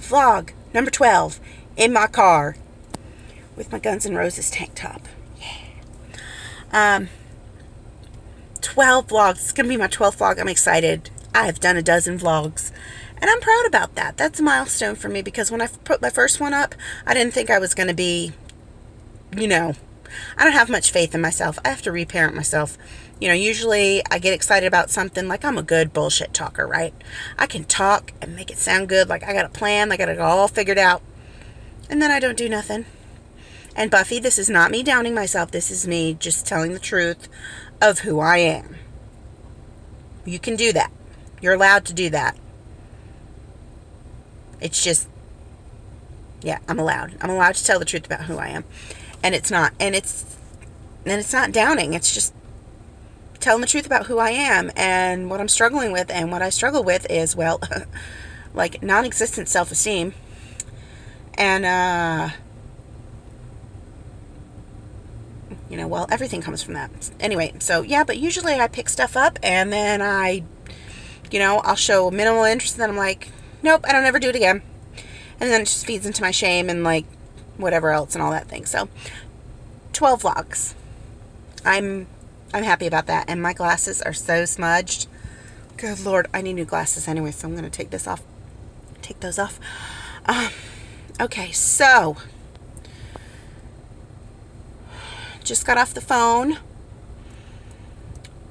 vlog number 12 in my car with my Guns N' Roses tank top. Yeah. 12 vlogs. It's going to be my 12th vlog. I'm excited. I've done a dozen vlogs, and I'm proud about that. That's a milestone for me, because when I put my first one up, I didn't think I was going to be, I don't have much faith in myself. I have to reparent myself. Usually I get excited about something, like I'm a good bullshit talker, right? I can talk and make it sound good, like I got a plan, I got it all figured out, and then I don't do nothing. And Buffy, this is not me downing myself. This is me just telling the truth of who I am. You can do that. You're allowed to do that. It's just, yeah, I'm allowed. I'm allowed to tell the truth about who I am. And it's not downing. It's just telling the truth about who I am and what I'm struggling with. And what I struggle with is, well, like non-existent self-esteem. And, well, everything comes from that. Anyway, so yeah, but usually I pick stuff up and then I'll show minimal interest, and then I'm like, nope, I don't ever do it again. And then it just feeds into my shame and like whatever else and all that thing. So 12 vlogs. I'm happy about that. And my glasses are so smudged. Good Lord, I need new glasses anyway, so I'm going to take those off. Okay, so just got off the phone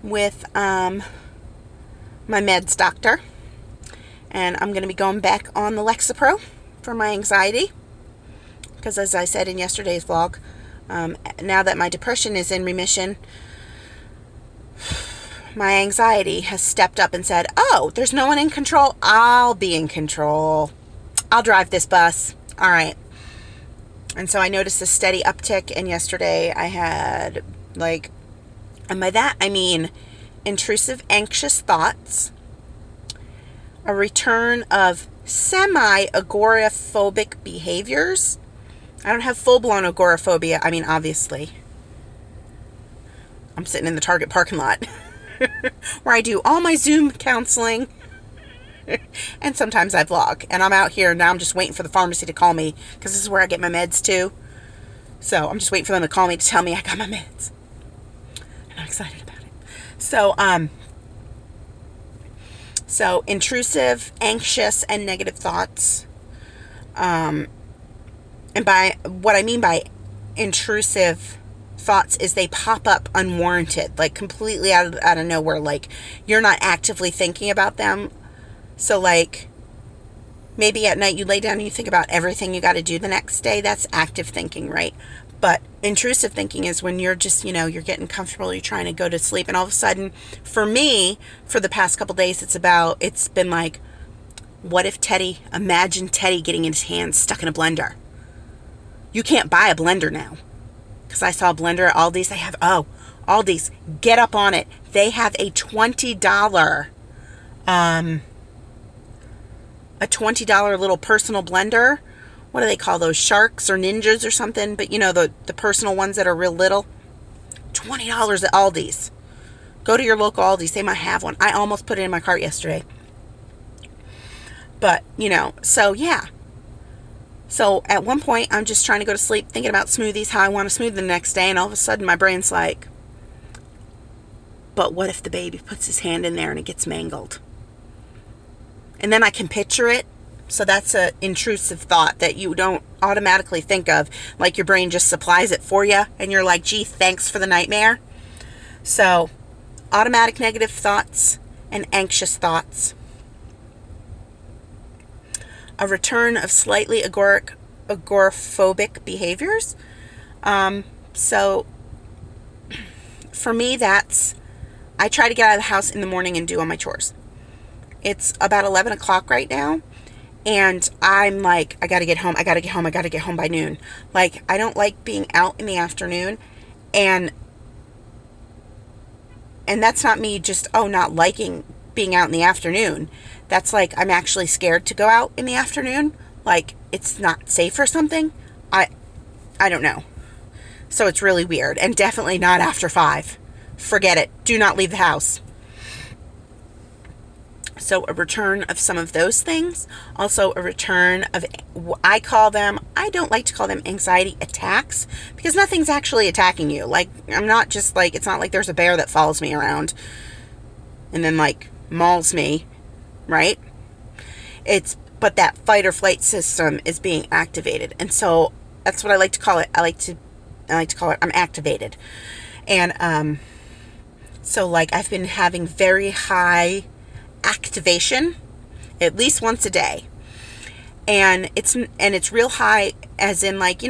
with my meds doctor, and I'm going to be going back on the Lexapro for my anxiety, because as I said in yesterday's vlog, now that my depression is in remission, my anxiety has stepped up and said, oh, there's no one in control. I'll be in control. I'll drive this bus. All right. And so I noticed a steady uptick, and yesterday I had, and by that I mean intrusive anxious thoughts, a return of semi-agoraphobic behaviors. I don't have full-blown agoraphobia. I mean, obviously, I'm sitting in the Target parking lot where I do all my Zoom counseling. And sometimes I vlog, and I'm out here now. I'm just waiting for the pharmacy to call me, because this is where I get my meds too. So I'm just waiting for them to call me to tell me I got my meds, and I'm excited about it. So intrusive, anxious, and negative thoughts. And by what I mean by intrusive thoughts is they pop up unwarranted, like completely out of nowhere. Like you're not actively thinking about them. So like maybe at night you lay down and you think about everything you got to do the next day. That's active thinking, right? But intrusive thinking is when you're just, you're getting comfortable, you're trying to go to sleep, and all of a sudden, for me, for the past couple days, it's been like, what if imagine Teddy getting his hands stuck in a blender. You can't buy a blender now. Because I saw a blender at Aldi's. They have, Aldi's, get up on it. They have a $20 little personal blender. What do they call those? Sharks or ninjas or something? But the personal ones that are real little. $20 at Aldi's. Go to your local Aldi's. They might have one. I almost put it in my cart yesterday. But, so yeah. So at one point, I'm just trying to go to sleep, thinking about smoothies, how I want to smoothie the next day. And all of a sudden, my brain's like, but what if the baby puts his hand in there and it gets mangled? And then I can picture it. So that's an intrusive thought that you don't automatically think of. Like your brain just supplies it for you. And you're like, gee, thanks for the nightmare. So automatic negative thoughts and anxious thoughts. A return of slightly agoraphobic behaviors. So for me, I try to get out of the house in the morning and do all my chores. It's about 11 o'clock right now, and I'm like, I gotta get home by noon. Like, I don't like being out in the afternoon, and that's not me just, not liking being out in the afternoon. That's like, I'm actually scared to go out in the afternoon. Like, it's not safe or something. I don't know. So it's really weird, and definitely not after 5. Forget it. Do not leave the house. So a return of some of those things, also a return of, I don't like to call them anxiety attacks, because nothing's actually attacking you. Like, I'm not just like, it's not like there's a bear that follows me around and then like mauls me, right? But that fight or flight system is being activated. And so that's what I like to call it. I like to call it, I'm activated. And so like I've been having very high activation at least once a day, and it's real high, as in, like,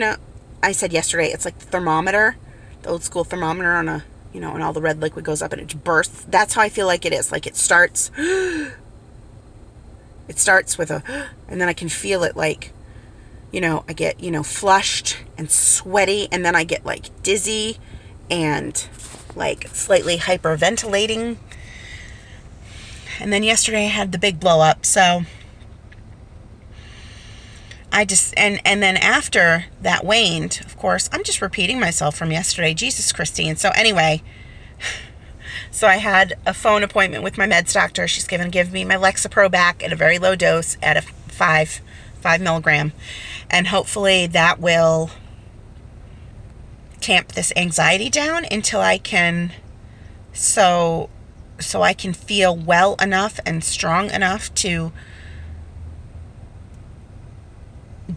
I said yesterday, it's like the thermometer, the old school thermometer on a, and all the red liquid goes up and it bursts. That's how I feel like it is. Like, it starts with a, and then I can feel it, like, I get, flushed and sweaty, and then I get like dizzy and like slightly hyperventilating. And then yesterday I had the big blow up. So I just, and then after that waned, of course, I'm just repeating myself from yesterday. Jesus, Christine. So anyway, so I had a phone appointment with my meds doctor. She's going to give me my Lexapro back at a very low dose at a 5 milligram. And hopefully that will tamp this anxiety down until I can, so I can feel well enough and strong enough to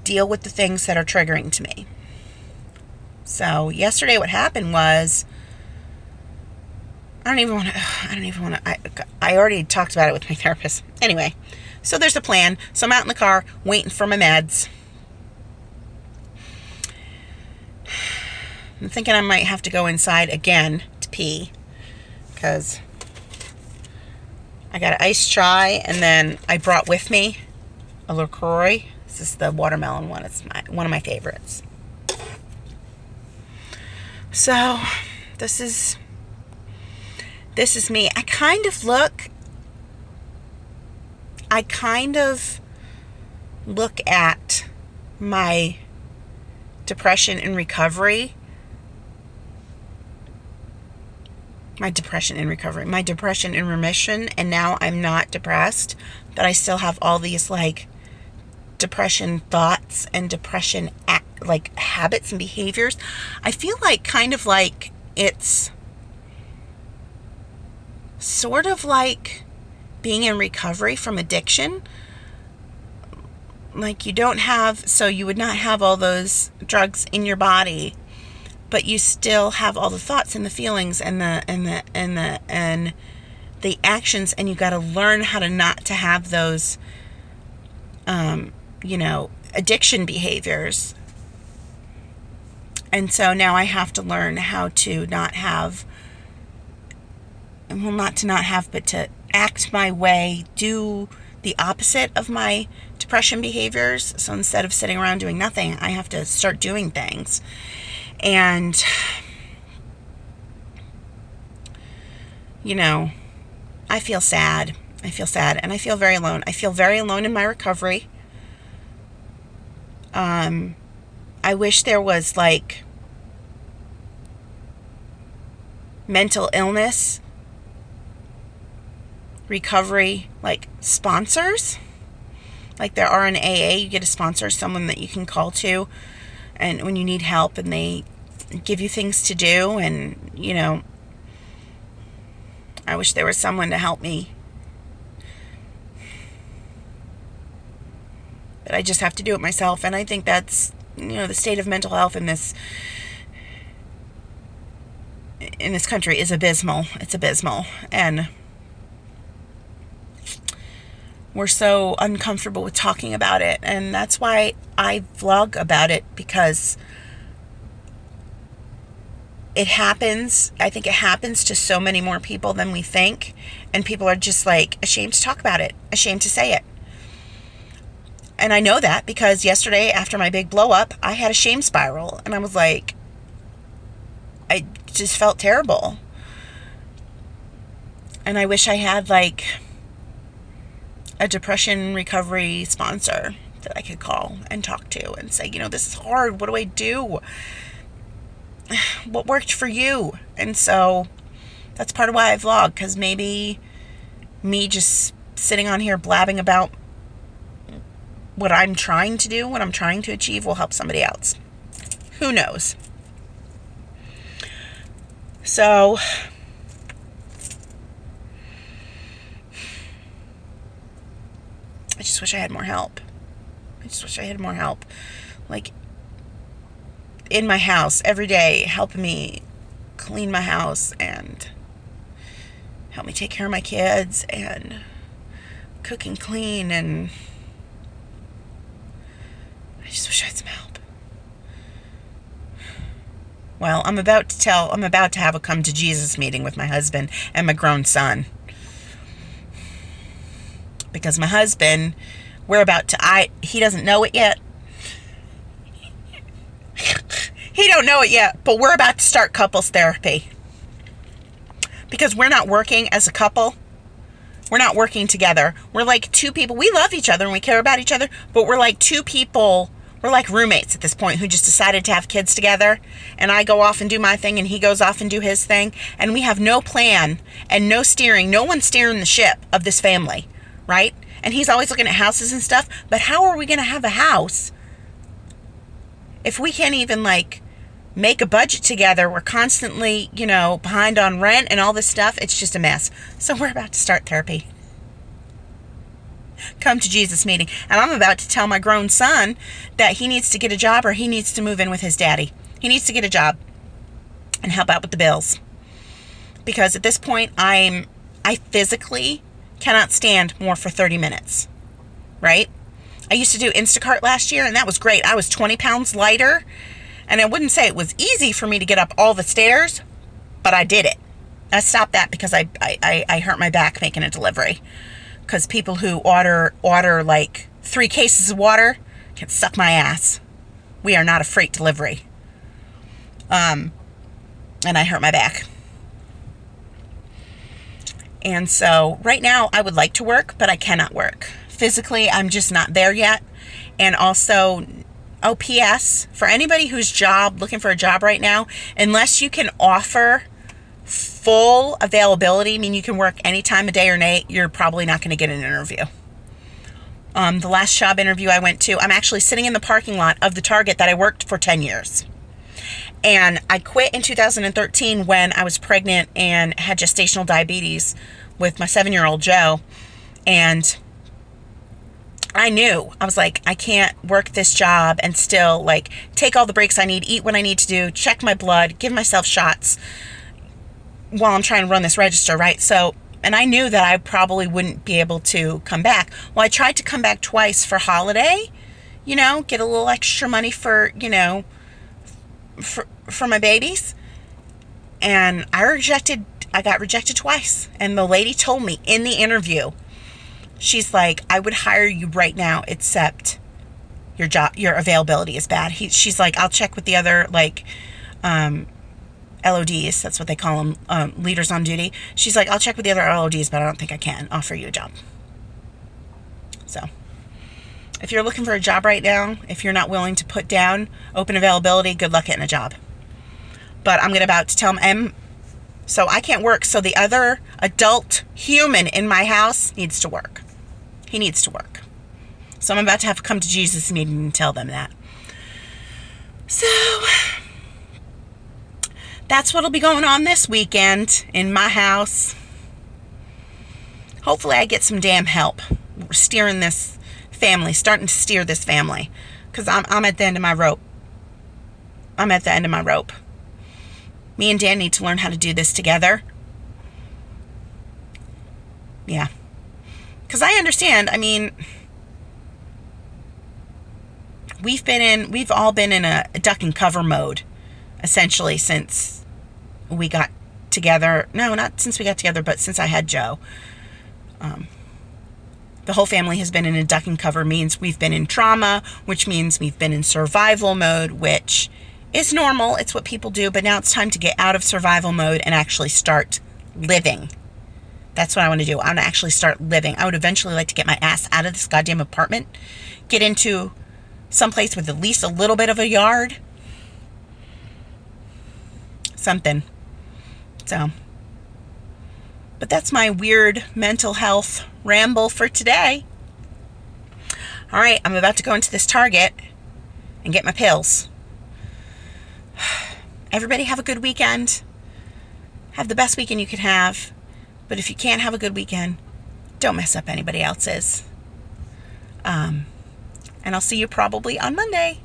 deal with the things that are triggering to me. So yesterday what happened was, I don't even want to, I already talked about it with my therapist. Anyway, so there's a plan. So I'm out in the car waiting for my meds. I'm thinking I might have to go inside again to pee, because I got an iced chai, and then I brought with me a LaCroix. This is the watermelon one. It's one of my favorites. So this is me. I kind of look at my depression in recovery. My depression in remission, and now I'm not depressed, but I still have all these like depression thoughts and depression like habits and behaviors. I feel like kind of like it's sort of like being in recovery from addiction. Like, you would not have all those drugs in your body, but you still have all the thoughts and the feelings and the actions, and you got to learn how to not to have those addiction behaviors. And so now I have to learn how to but to act my way, do the opposite of my depression behaviors. So instead of sitting around doing nothing, I have to start doing things. And, I feel sad. And I feel very alone. I feel very alone in my recovery. I wish there was like mental illness recovery, like sponsors, like there are in AA. You get a sponsor, someone that you can call to, and when you need help, and they give you things to do. And I wish there was someone to help me, but I just have to do it myself. And I think that's the state of mental health in this country is abysmal. It's abysmal, and we're so uncomfortable with talking about it. And that's why I vlog about it, because it happens. I think it happens to so many more people than we think. And people are just like ashamed to talk about it, ashamed to say it. And I know that because yesterday after my big blow up, I had a shame spiral, and I was like, I just felt terrible. And I wish I had like a depression recovery sponsor that I could call and talk to and say, this is hard. What do I do? What worked for you? And so that's part of why I vlog, because maybe me just sitting on here blabbing about what I'm trying to do, what I'm trying to achieve, will help somebody else. Who knows? So, I just wish I had more help. Like, in my house every day, helping me clean my house and help me take care of my kids and cook and clean, and I just wish I had some help. Well, I'm about to have a come to Jesus meeting with my husband and my grown son. Because my husband, he doesn't know it yet. He don't know it yet, but we're about to start couples therapy. Because we're not working as a couple. We're not working together. We're like two people. We love each other and we care about each other, but we're like two people. We're like roommates at this point who just decided to have kids together. And I go off and do my thing and he goes off and do his thing. And we have no plan and no steering. No one's steering the ship of this family, right? And he's always looking at houses and stuff. But how are we going to have a house if we can't even make a budget together? We're constantly, behind on rent and all this stuff. It's just a mess. So we're about to start therapy. Come to Jesus meeting. And I'm about to tell my grown son that he needs to get a job, or he needs to move in with his daddy. He needs to get a job and help out with the bills. Because at this point, I physically cannot stand more for 30 minutes. Right? I used to do Instacart last year, and that was great. I was 20 pounds lighter. And I wouldn't say it was easy for me to get up all the stairs, but I did it. I stopped that because I hurt my back making a delivery. Because people who order like 3 cases of water can suck my ass. We are not a freight delivery. And I hurt my back. And so right now I would like to work, but I cannot work. Physically, I'm just not there yet. And also, OPS, for anybody who's looking for a job right now, unless you can offer full availability, I mean you can work any time of day or night, you're probably not going to get an interview. The last job interview I went to, I'm actually sitting in the parking lot of the Target that I worked for 10 years. And I quit in 2013 when I was pregnant and had gestational diabetes with my 7-year-old Joe. And I knew, I was like, I can't work this job and still take all the breaks I need, eat what I need to do, check my blood, give myself shots while I'm trying to run this register, right? So, and I knew that I probably wouldn't be able to come back. Well, I tried to come back twice for holiday, get a little extra money for, for my babies. And I got rejected twice. And the lady told me in the interview, she's like, I would hire you right now, except your availability is bad. She's like, I'll check with the other, LODs, that's what they call them, leaders on duty. She's like, I'll check with the other LODs, but I don't think I can offer you a job. So, if you're looking for a job right now, if you're not willing to put down open availability, good luck getting a job. But I'm about to tell them, so I can't work, so the other adult human in my house needs to work. He needs to work. So I'm about to have to come to Jesus meeting and tell them that. So that's what'll be going on this weekend in my house. Hopefully I get some damn help steering this family, starting to steer this family, because I'm at the end of my rope. Me and Dan need to learn how to do this together. Yeah. Because I understand, I mean, we've all been in a duck and cover mode, essentially, since we got together. No, not since we got together, but since I had Joe. The whole family has been in a duck and cover, means we've been in trauma, which means we've been in survival mode, which is normal. It's what people do, but now it's time to get out of survival mode and actually start living. That's what I want to do. I want to actually start living. I would eventually like to get my ass out of this goddamn apartment, get into someplace with at least a little bit of a yard. Something. So, But that's my weird mental health ramble for today. All right, I'm about to go into this Target and get my pills. Everybody have a good weekend. Have the best weekend you can have. But if you can't have a good weekend, don't mess up anybody else's. And I'll see you probably on Monday.